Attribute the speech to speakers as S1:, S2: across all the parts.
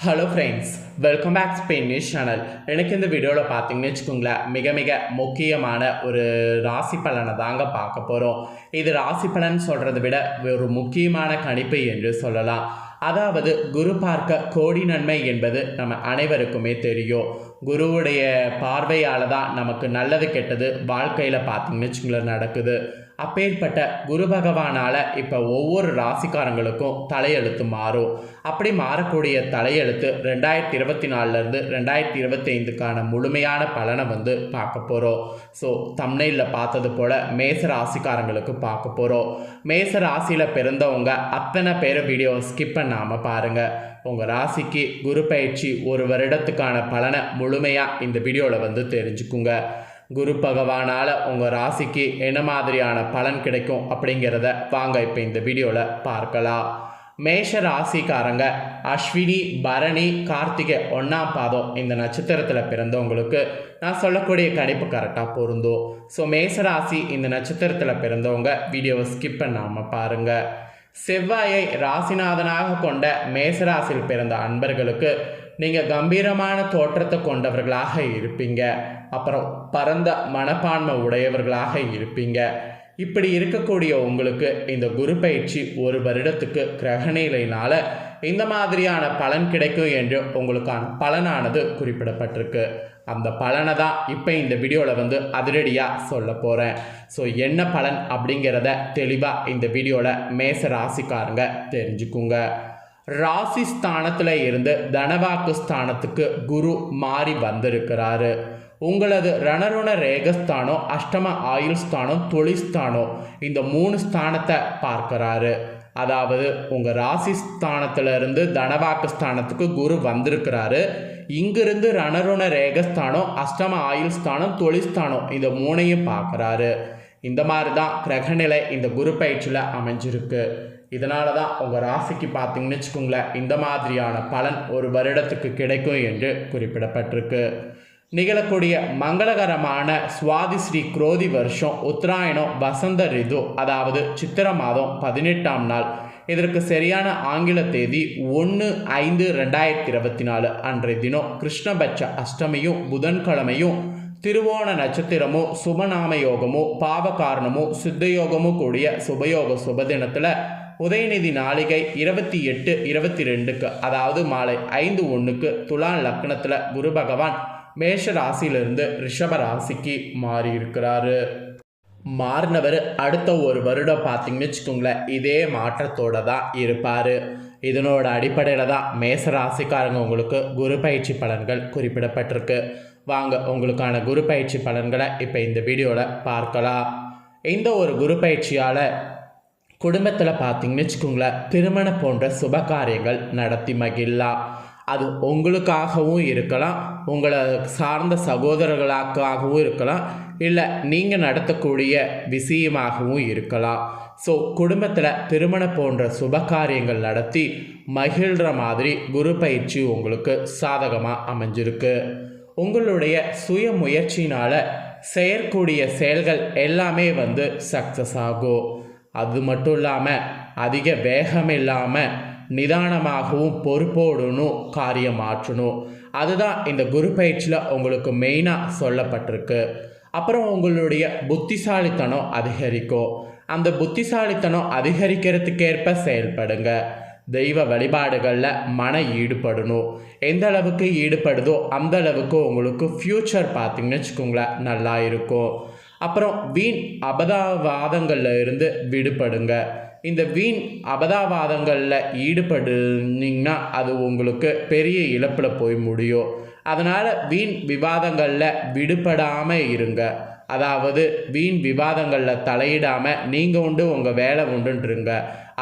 S1: Hello friends, welcome back Spanish channel. எனக்கு இந்த வீடியோவில் பார்த்தீங்கன்னு வச்சுக்கோங்களேன், மிக முக்கியமான ஒரு ராசி பலனை தாங்க பார்க்க போகிறோம். இது ராசி பலன் சொல்கிறத விட ஒரு முக்கியமான கணிப்பு என்று சொல்லலாம். அதாவது குரு பார்க்க கோடி நன்மை என்பது நம்ம அனைவருக்குமே தெரியும். குருவுடைய பார்வையால் தான் நமக்கு நல்லது கெட்டது வாழ்க்கையில் பார்த்தீங்கன்னு வச்சுக்கோங்களேன் நடக்குது. அப்பேற்பட்ட குரு பகவானால் இப்போ ஒவ்வொரு ராசிக்காரங்களுக்கும் தலையெழுத்து மாறும். அப்படி மாறக்கூடிய தலையெழுத்து 2024 2025க்கான முழுமையான பலனை பார்க்க போகிறோம். ஸோ தம்ப்நெயிலில் பார்த்தது போல் மேச ராசிக்காரங்களுக்கு பார்க்க போகிறோம். மேச ராசியில் பிறந்தவங்க அத்தனை பேர் வீடியோ ஸ்கிப் பண்ணாமல் பாருங்கள். உங்கள் ராசிக்கு குரு பயிற்சி ஒரு வருடத்துக்கான பலனை முழுமையாக இந்த வீடியோவில் தெரிஞ்சுக்குங்க. குரு பகவானால் உங்கள் ராசிக்கு என்ன மாதிரியான பலன் கிடைக்கும் அப்படிங்கிறத வாங்க இப்போ இந்த வீடியோவில் பார்க்கலாம். மேஷ ராசிக்காரங்க அஸ்வினி, பரணி, கார்த்திகை 1ஆம் பாதம் இந்த நட்சத்திரத்தில் பிறந்தவங்களுக்கு நான் சொல்லக்கூடிய கணிப்பு கரெக்டாக பொருந்தும். ஸோ மேஷ ராசி இந்த நட்சத்திரத்தில் பிறந்தவங்க வீடியோவை ஸ்கிப் பண்ணாமல் பாருங்கள். செவ்வாயை ராசிநாதனாக கொண்ட மேசராசியில் பிறந்த அன்பர்களுக்கு நீங்கள் கம்பீரமான தோற்றத்தை கொண்டவர்களாக இருப்பீங்க. அப்புறம் பரந்த மனப்பான்மை உடையவர்களாக இருப்பீங்க. இப்படி இருக்கக்கூடிய உங்களுக்கு இந்த குரு பயிற்சி ஒரு வருடத்துக்கு கிரகநிலையினால் இந்த மாதிரியான பலன் கிடைக்கும் என்று உங்களுக்கான பலனானது குறிப்பிடப்பட்டிருக்கு. அந்த பலனை தான் இப்போ இந்த வீடியோவில் அதிரடியாக சொல்ல போகிறேன். ஸோ என்ன பலன் அப்படிங்கிறத தெளிவாக இந்த வீடியோவில் மேச ராசிக்காரங்க தெரிஞ்சுக்குங்க. ராசி ஸ்தானத்தில் இருந்து தனவாக்கு ஸ்தானத்துக்கு குரு மாறி வந்திருக்கிறாரு. உங்களது ரணருண ரேகஸ்தானம், அஷ்டம ஆயுள் ஸ்தானம், தொழில்ஸ்தானம் இந்த 3 ஸ்தானத்தை பார்க்குறாரு. அதாவது உங்கள் ராசி ஸ்தானத்திலிருந்து தனவாக்கு ஸ்தானத்துக்கு குரு வந்திருக்கிறாரு. இங்கிருந்து ரணருண ரேகஸ்தானம், அஷ்டம ஆயுள் ஸ்தானம், தொழில்ஸ்தானம் இந்த 3ஐயும் பார்க்குறாரு. இந்த மாதிரி தான் கிரகநிலை இந்த குரு பயிற்சியில் அமைஞ்சிருக்கு. இதனால தான் உங்கள் ராசிக்கு பார்த்தீங்கன்னு வச்சுக்கோங்களேன் இந்த மாதிரியான பலன் ஒரு வருடத்துக்கு கிடைக்கும் என்று குறிப்பிடப்பட்டிருக்கு. நிகழக்கூடிய மங்களகரமான சுவாதி ஸ்ரீ குரோதி வருஷம் உத்தராயணம் வசந்த ரிது, அதாவது சித்திர மாதம் 18ஆம் நாள். இதற்கு சரியான ஆங்கில தேதி 1/5/2024 அன்றைய தினம் கிருஷ்ணபட்ச அஷ்டமியும் புதன்கிழமையும் திருவோண நட்சத்திரமும் சுபநாம யோகமும் பாவகாரணமும் சித்தயோகமும் கூடிய சுபயோக சுபதினத்தில் உதயநிதி நாளிகை 28:22 அதாவது மாலை 5:01 துலாம் லக்னத்தில் குரு பகவான் மேஷ ராசியிலிருந்து ரிஷப ராசிக்கு மாறி இருக்கிறாரு. மாறினவர் அடுத்த ஒரு வருடம் பார்த்தீங்கன்னு வச்சுக்கோங்களேன் இதே மாற்றத்தோடு தான் இருப்பார். இதனோட அடிப்படையில் தான் மேச ராசிக்காரங்க உங்களுக்கு குரு பயிற்சி பலன்கள் குறிப்பிடப்பட்டிருக்கு. வாங்க உங்களுக்கான குரு பயிற்சி பலன்களை இப்போ இந்த வீடியோவில் பார்க்கலாம். இந்த ஒரு குரு பயிற்சியால் குடும்பத்தில் பார்த்தீங்கன்னு வச்சுக்கோங்களேன் திருமணம் போன்ற சுப காரியங்கள் நடத்தி மகிழலாம். அது உங்களுக்காகவும் இருக்கலாம், உங்களை சார்ந்த சகோதரர்களுக்காகவும் இருக்கலாம், இல்லை நீங்கள் நடத்தக்கூடிய விஷயமாகவும் இருக்கலாம். ஸோ குடும்பத்தில் திருமணம் போன்ற சுப காரியங்கள் நடத்தி மகிழ்கிற மாதிரி குரு பயிற்சி உங்களுக்கு சாதகமாக அமைஞ்சிருக்கு. உங்களுடைய சுய முயற்சினால் செய்யக்கூடிய செயல்கள் எல்லாமே சக்ஸஸ் ஆகும். அது மட்டும் இல்லாமல் அதிக வேகம் இல்லாமல் நிதானமாகவும் பொறுப்போடணும் காரியம் ஆற்றணும். அதுதான் இந்த குரு பயிற்சியில் உங்களுக்கு மெயினாக சொல்லப்பட்டிருக்கு. அப்புறம் உங்களுடைய புத்திசாலித்தனம் அதிகரிக்கும். அந்த புத்திசாலித்தனம் அதிகரிக்கிறதுக்கேற்ப செயல்படுங்க. தெய்வ வழிபாடுகளில் மன ஈடுபடணும். எந்த அளவுக்கு ஈடுபடுதோ அந்த அளவுக்கு உங்களுக்கு ஃப்யூச்சர் பார்த்தீங்கன்னு வச்சுக்கோங்களேன் நல்லா இருக்கும். அப்புறம் வீண் அபதாவாதங்களில் இருந்து விடுபடுங்க. இந்த வீண் அபதாவாதங்களில் ஈடுபடுனீங்கன்னா அது உங்களுக்கு பெரிய இழப்பில் போய் முடியும். அதனால் வீண் விவாதங்களில் விடுபடாமல் இருங்க. அதாவது வீண் விவாதங்களில் தலையிடாமல் நீங்கள் உண்டு உங்கள் வேலை உண்டுன்றங்க.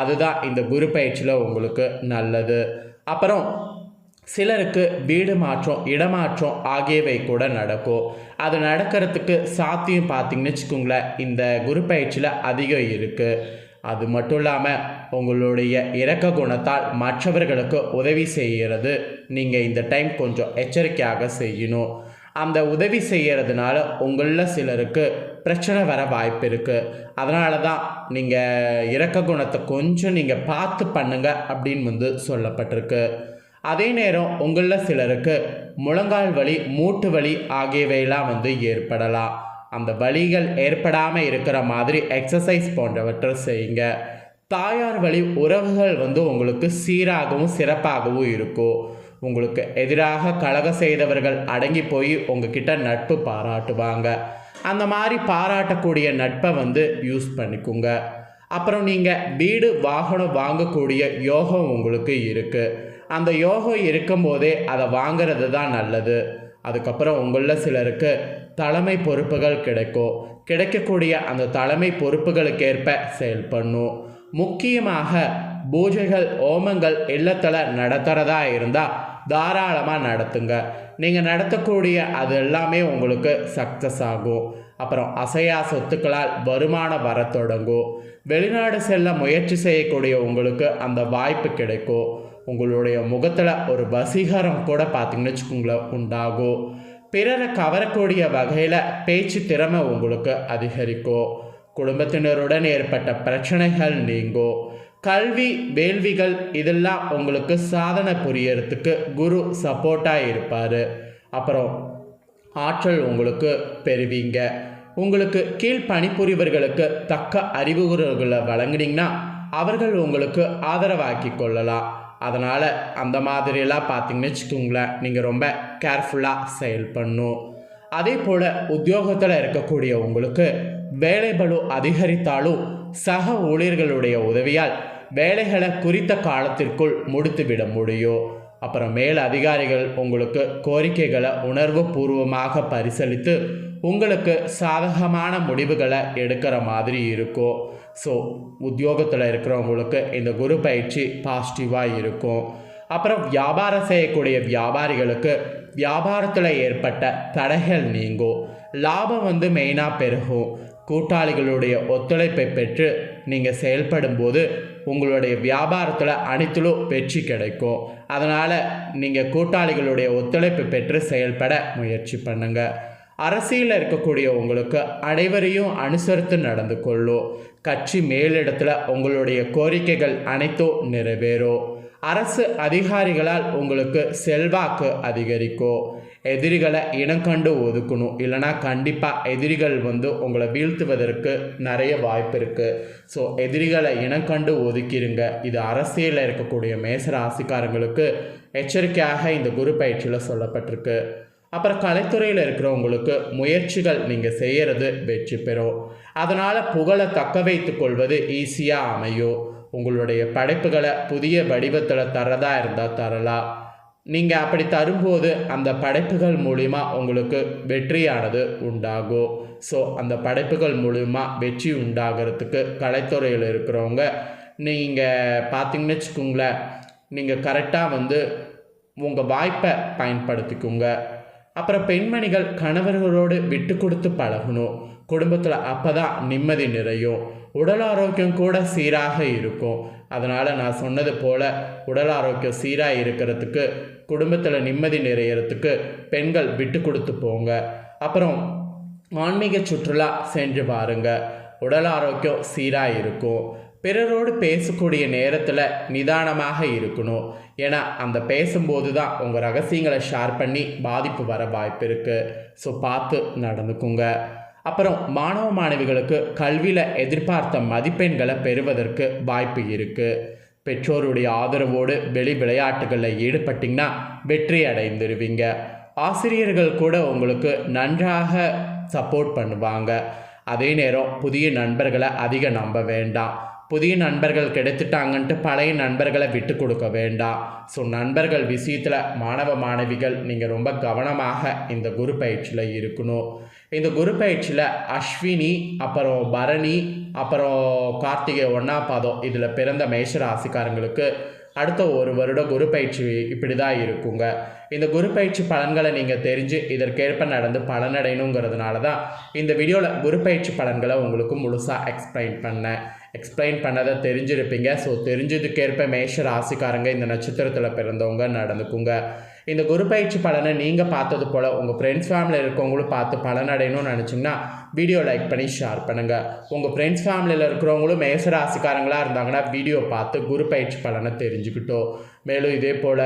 S1: அதுதான் இந்த குரு பயிற்சியில் உங்களுக்கு நல்லது. அப்புறம் சிலருக்கு வீடு மாற்றம், இடமாற்றம் ஆகியவை கூட நடக்கும். அது நடக்கிறதுக்கு சாத்தியம் பார்த்தீங்கன்னு வச்சுக்கோங்களேன் இந்த குரு பயிற்சியில் அதிகம் இருக்குது. அது மட்டும் இல்லாமல் உங்களுடைய இரக்க குணத்தால் மற்றவர்களுக்கு உதவி செய்கிறது நீங்கள் இந்த டைம் கொஞ்சம் எச்சரிக்கையாக செய்யணும். அந்த உதவி செய்கிறதுனால உங்களில் சிலருக்கு பிரச்சனை வர வாய்ப்பு இருக்குது. அதனால தான் நீங்கள் இரக்க குணத்தை கொஞ்சம் நீங்கள் பார்த்து பண்ணுங்க அப்படின்னு சொல்லப்பட்டிருக்கு. அதே நேரம் உங்களில் சிலருக்கு முழங்கால் வலி, மூட்டு வலி ஆகியவையெல்லாம் ஏற்படலாம். அந்த வலிகள் ஏற்படாமல் இருக்கிற மாதிரி எக்ஸசைஸ் போன்றவற்றை செய்யுங்க. தாயார் வழி உறவுகள் உங்களுக்கு சீராகவும் சிறப்பாகவும் இருக்கும். உங்களுக்கு எதிராக கலகம் செய்தவர்கள் அடங்கி போய் உங்ககிட்ட நட்பு பாராட்டுவாங்க. அந்த மாதிரி பாராட்டக்கூடிய நட்பை யூஸ் பண்ணிக்கோங்க. அப்புறம் நீங்கள் வீடு வாகனம் வாங்கக்கூடிய யோகம் உங்களுக்கு இருக்குது. அந்த யோகம் இருக்கும் போதே அதை வாங்கிறது தான் நல்லது. அதுக்கப்புறம் உங்களில் சிலருக்கு தலைமை பொறுப்புகள் கிடைக்கக்கூடிய அந்த தலைமை பொறுப்புகளுக்கேற்ப செயல்படணும். முக்கியமாக பூஜைகள், ஓமங்கள் இல்லத்தில் நடத்துகிறதா இருந்தால் தாராளமாக நடத்துங்க. நீங்கள் நடத்தக்கூடிய அது எல்லாமே உங்களுக்கு சக்ஸஸ் ஆகும். அப்புறம் அசையா சொத்துக்களால் வருமானம் வர தொடங்கும். வெளிநாடு செல்ல முயற்சி செய்யக்கூடிய உங்களுக்கு அந்த வாய்ப்பு கிடைக்கும். உங்களுடைய முகத்தில் ஒரு வசீகரம் கூட பார்த்தீங்கன்னு வச்சுக்கோங்களேன் உண்டாகும். பிறரை கவரக்கூடிய வகையில் பேச்சு திறமை உங்களுக்கு அதிகரிக்கும். குடும்பத்தினருடன் ஏற்பட்ட பிரச்சனைகள் நீங்கும். கல்வி, வேள்விகள் இதெல்லாம் உங்களுக்கு சாதனை புரியறதுக்கு குரு சப்போர்ட்டாக இருப்பார். அப்புறம் ஆற்றல் உங்களுக்கு பெறுவீங்க. உங்களுக்கு கீழ் பணிபுரிவர்களுக்கு தக்க அறிவுரைகளை வழங்கினீங்கன்னா அவர்கள் உங்களுக்கு ஆதரவாக்கி கொள்ளலாம். அதனால் அந்த மாதிரியெல்லாம் பார்த்தீங்கன்னு வச்சுக்கோங்களேன், நீங்கள் ரொம்ப கேர்ஃபுல்லாக செயல்படணும். அதே போல் உத்தியோகத்தில் இருக்கக்கூடிய உங்களுக்கு வேலை பளு அதிகரித்தாலும் சக ஊழியர்களுடைய உதவியால் வேலைகளை குறித்த காலத்திற்குள் முடித்து விட முடியும். அப்புறம் மேல் அதிகாரிகள் உங்களுக்கு கோரிக்கைகளை உணர்வு பூர்வமாக பரிசீலித்து உங்களுக்கு சாதகமான முடிவுகளை எடுக்கிற மாதிரி இருக்கும். ஸோ உத்தியோகத்தில் இருக்கிறவங்களுக்கு இந்த குரு பயிற்சி பாசிட்டிவாக இருக்கும். அப்புறம் வியாபாரம் செய்யக்கூடிய வியாபாரிகளுக்கு வியாபாரத்தில் ஏற்பட்ட தடைகள் நீங்கும். லாபம் மெயினாக பெருகும். கூட்டாளிகளுடைய ஒத்துழைப்பை பெற்று நீங்கள் செயல்படும் போது உங்களுடைய வியாபாரத்தில் அனைத்திலும் வெற்றி கிடைக்கும். அதனால் நீங்கள் கூட்டாளிகளுடைய ஒத்துழைப்பை பெற்று செயல்பட முயற்சி பண்ணுங்கள். அரசியலில் இருக்கக்கூடிய உங்களுக்கு அனைவரையும் அனுசரித்து நடந்து கொள்ளும். கட்சி மேலிடத்தில் உங்களுடைய கோரிக்கைகள் அனைத்தும் நிறைவேறும். அரசு அதிகாரிகளால் உங்களுக்கு செல்வாக்கு அதிகரிக்கும். எதிரிகளை இனம் கண்டு ஒதுக்கணும், இல்லைனா கண்டிப்பாக எதிரிகள் உங்களை வீழ்த்துவதற்கு நிறைய வாய்ப்பு இருக்குது. ஸோ எதிரிகளை இனம் கண்டு ஒதுக்கிடுங்க. இது அரசியலில் இருக்கக்கூடிய மேச ராசிக்காரங்களுக்கு எச்சரிக்கையாக இந்த குரு பயிற்சியில் சொல்லப்பட்டிருக்கு. அப்புறம் கலைத்துறையில் இருக்கிறவங்களுக்கு முயற்சிகள் நீங்கள் செய்கிறது வெற்றி பெறும். அதனால் புகழை தக்க வைத்து கொள்வது ஈஸியாக அமையும். உங்களுடைய படைப்புகளை புதிய வடிவத்தில் தரதா இருந்தால் தரலாம். நீங்கள் அப்படி தரும்போது அந்த படைப்புகள் மூலிமா உங்களுக்கு வெற்றியானது உண்டாகும். ஸோ அந்த படைப்புகள் மூலிமா வெற்றி உண்டாகிறதுக்கு கலைத்துறையில் இருக்கிறவங்க நீங்கள் பார்த்தீங்கன்னு வச்சுக்கோங்களேன், நீங்கள் கரெக்டாக உங்கள் வாய்ப்பை பயன்படுத்திக்கோங்க. அப்புறம் பெண்மணிகள் கணவர்களோடு விட்டு கொடுத்து பழகணும். குடும்பத்தில் அப்போ தான் நிம்மதி நிறையும். உடல் ஆரோக்கியம் கூட சீராக இருக்கும். அதனால் நான் சொன்னது போல் உடல் ஆரோக்கியம் சீராக இருக்கிறதுக்கு, குடும்பத்தில் நிம்மதி நிறையிறதுக்கு பெண்கள் விட்டு கொடுத்து போங்க. அப்புறம் ஆன்மீக சுற்றுலா சென்று பாருங்க. உடல் ஆரோக்கியம் சீராக இருக்கும். பிறரோடு பேசக்கூடிய நேரத்தில் நிதானமாக இருக்கணும். ஏன்னா அந்த பேசும்போது தான் உங்கள் ரகசியங்களை ஷேர் பண்ணி பாதிப்பு வர வாய்ப்பு இருக்குது. ஸோ பார்த்து நடந்துக்குங்க. அப்புறம் மாணவ மாணவிகளுக்கு கல்வியில் எதிர்பார்த்த மதிப்பெண்களை பெறுவதற்கு வாய்ப்பு இருக்குது. பெற்றோருடைய ஆதரவோடு வெளி விளையாட்டுகளில் ஈடுபட்டிங்கன்னா வெற்றி அடைந்துருவீங்க. ஆசிரியர்கள் கூட உங்களுக்கு நன்றாக சப்போர்ட் பண்ணுவாங்க. அதே நேரம் புதிய நண்பர்களை அதிக நம்ப வேண்டாம். புதிய நண்பர்கள் கிடைத்துட்டாங்கன்ட்டு பழைய நண்பர்களை விட்டு கொடுக்க வேண்டாம். ஸோ நண்பர்கள் விஷயத்தில் மாணவ மாணவிகள் நீங்கள் ரொம்ப கவனமாக இந்த குரு பயிற்சியில் இருக்கணும். இந்த குரு பயிற்சியில் அஸ்வினி, அப்புறம் பரணி, அப்புறம் கார்த்திகை 1ஆம் பாதம் இதில் பிறந்த மேஷ ராசிக்காரங்களுக்கு அடுத்த ஒரு வருடம் குரு பயிற்சி இப்படி தான் இருக்குங்க. இந்த குரு பயிற்சி பலன்களை நீங்கள் தெரிஞ்சு இதற்கேற்ப நடந்து பலனடையணுங்கிறதுனால தான் இந்த வீடியோவில் குரு பயிற்சி பலன்களை உங்களுக்கு முழுசாக எக்ஸ்பிளைன் பண்ணதை தெரிஞ்சிருப்பீங்க. ஸோ தெரிஞ்சதுக்கேற்ப மேஷ ராசிக்காரங்க இந்த நட்சத்திரத்தில் பிறந்தவங்க நடந்துக்குங்க. இந்த குரு பயிற்சி பலனை நீங்கள் பார்த்தது போல் உங்கள் ஃப்ரெண்ட்ஸ் ஃபேமிலியில் இருக்கவங்களும் பார்த்து பலனடையணும்னு நினச்சிங்கன்னா வீடியோ லைக் பண்ணி ஷேர் பண்ணுங்கள். உங்கள் ஃப்ரெண்ட்ஸ் ஃபேமிலியில் இருக்கிறவங்களும் மேசராசிக்காரங்களாக இருந்தாங்கன்னா வீடியோ பார்த்து குரு பயிற்சி பலனை தெரிஞ்சுக்கிட்டோம். மேலும் இதே போல்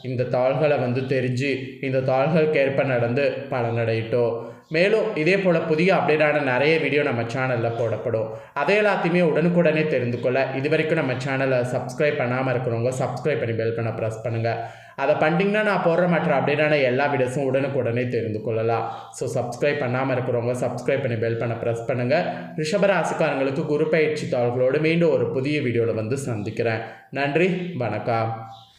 S1: இந்த தாள்களை தெரிஞ்சு இந்த தாள்களுக்கு ஏற்ப நடந்து பலனடையிட்டோம். மேலும் இதே போல் புதிய அப்டேட்டான நிறைய வீடியோ நம்ம சேனலில் போடப்படும். அதை எல்லாத்தையுமே உடனுக்குடனே தெரிந்து கொள்ள இது வரைக்கும் நம்ம சேனலை சப்ஸ்கிரைப் பண்ணாமல் இருக்கிறவங்க சப்ஸ்கிரைப் பண்ணி பெல் பண்ண ப்ரெஸ் பண்ணுங்கள். அதை பண்ணிட்டீங்கன்னா நான் போடுற மற்ற அப்டேட்டான எல்லா வீடியோஸும் உடனுக்குடனே தெரிந்து கொள்ளலாம். ஸோ சப்ஸ்கிரைப் பண்ணாமல் இருக்கிறவங்க சப்ஸ்கிரைப் பண்ணி பெல் பண்ண ப்ரெஸ் பண்ணுங்கள். ரிஷபராசிக்காரங்களுக்கு குரு பயிற்சி தாள்களோடு மீண்டும் ஒரு புதிய வீடியோவில் சந்திக்கிறேன். நன்றி, வணக்கம்.